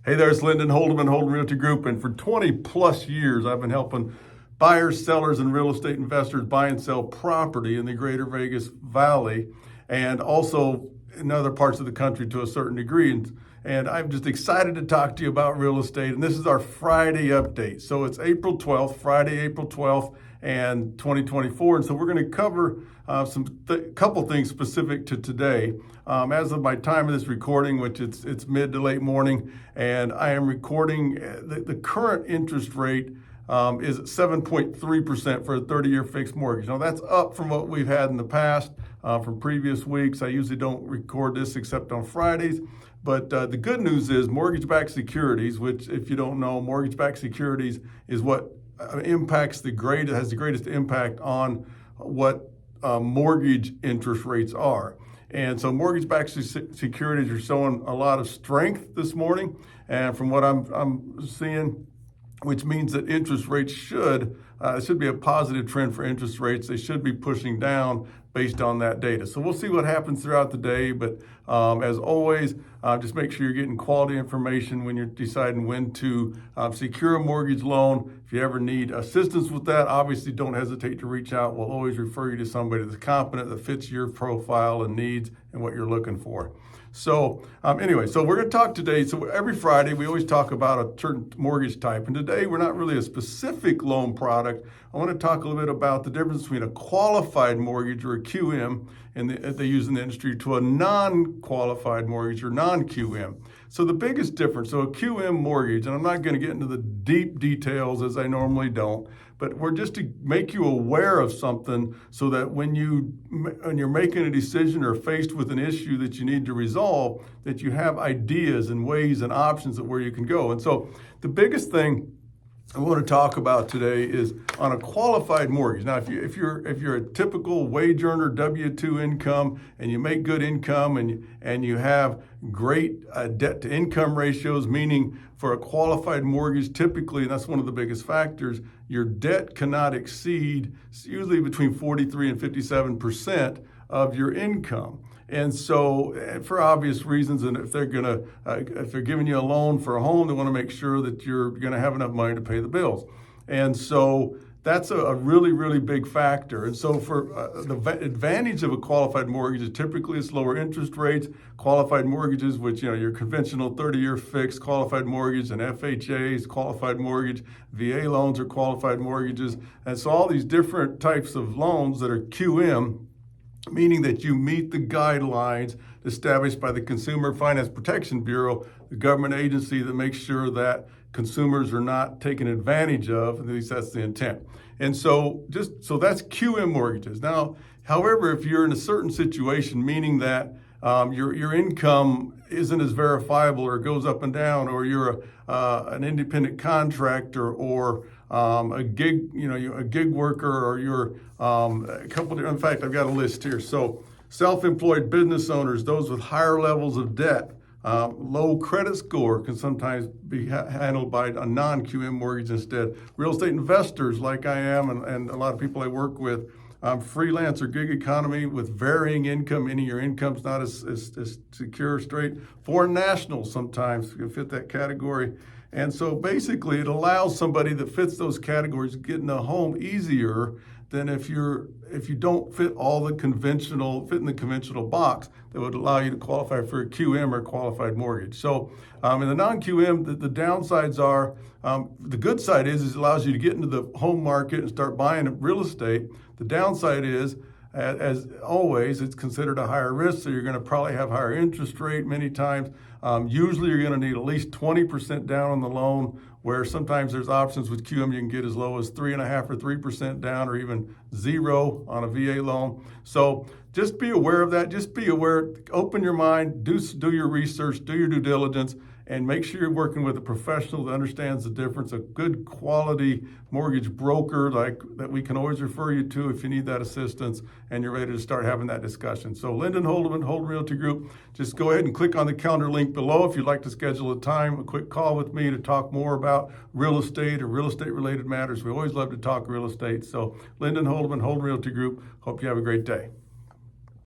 Hey there, it's Lyndon Holdeman, Holden Realty Group, and for 20 plus years, I've been helping buyers, sellers, and real estate investors buy and sell property in the greater Vegas Valley and also in other parts of the country to a certain degree. And I'm just excited to talk to you about real estate. And this is our Friday update. So it's April 12th, Friday, April 12th, and 2024. And so we're going to cover couple things specific to today. As of my time of this recording, which it's mid to late morning, and I am recording the current interest rate is 7.3% for a 30-year fixed mortgage. Now that's up from what we've had in the past from previous weeks. I usually don't record this except on Fridays. But the good news is mortgage-backed securities, which if you don't know, mortgage-backed securities is what has the greatest impact on what mortgage interest rates are. And so mortgage-backed securities are showing a lot of strength this morning. And from what I'm seeing, which means that interest rates should be a positive trend for interest rates. They should be pushing down based on that data. So we'll see what happens throughout the day. But as always, just make sure you're getting quality information when you're deciding when to secure a mortgage loan. If you ever need assistance with that, obviously don't hesitate to reach out. We'll always refer you to somebody that's competent, that fits your profile and needs and what you're looking for. So anyway, so we're going to talk today. So every Friday, we always talk about a certain mortgage type. And today, we're not really a specific loan product. I want to talk a little bit about the difference between a qualified mortgage or a QM, and they use in the industry, to a non-qualified mortgage or non-QM. So the biggest difference, so a QM mortgage, and I'm not going to get into the deep details as I normally don't, but we're just to make you aware of something so that when you're making a decision or faced with an issue that you need to resolve, that you have ideas and ways and options of where you can go. And so the biggest thing I want to talk about today is on a qualified mortgage. Now, if you're a typical wage earner, W-2 income, and you make good income, and you have great debt to income ratios, meaning for a qualified mortgage, typically, and that's one of the biggest factors, your debt cannot exceed usually between 43 and 57% of your income. And so, for obvious reasons, and if they're giving you a loan for a home, they want to make sure that you're going to have enough money to pay the bills. And so that's a really, really big factor. And so for the advantage of a qualified mortgage is typically it's lower interest rates. Qualified mortgages, which, your conventional 30-year fixed qualified mortgage, and FHAs, qualified mortgage, VA loans are qualified mortgages. And so all these different types of loans that are QM, meaning that you meet the guidelines established by the Consumer Finance Protection Bureau, the government agency that makes sure that consumers are not taken advantage of. At least that's the intent. And so that's QM mortgages. Now, however, if you're in a certain situation, meaning that your income isn't as verifiable or goes up and down, or you're an independent contractor or a gig worker, or you're a couple of, in fact, I've got a list here. So self-employed business owners, those with higher levels of debt, low credit score can sometimes be handled by a non-QM mortgage instead. Real estate investors like I am and a lot of people I work with, freelance or gig economy with varying income, meaning your income's not as secure, straight. Foreign nationals sometimes can fit that category. And so basically it allows somebody that fits those categories getting a home easier than if you don't fit in the conventional box that would allow you to qualify for a QM or qualified mortgage. So in the non-QM, the downsides are, the good side is it allows you to get into the home market and start buying real estate. The downside is, as always, it's considered a higher risk, so you're going to probably have higher interest rate many times. Usually you're going to need at least 20% down on the loan, where sometimes there's options with QM you can get as low as 3.5% or 3% down, or even 0 on a VA loan. So just be aware of that. Just be aware, open your mind, do your research, do your due diligence, and make sure you're working with a professional that understands the difference, a good quality mortgage broker that we can always refer you to if you need that assistance and you're ready to start having that discussion. So Lyndon Holdeman, Holden Realty Group, just go ahead and click on the calendar link below if you'd like to schedule a time, a quick call with me to talk more about real estate or real estate related matters. We always love to talk real estate. So Lyndon Holdeman, Holden Realty Group, hope you have a great day.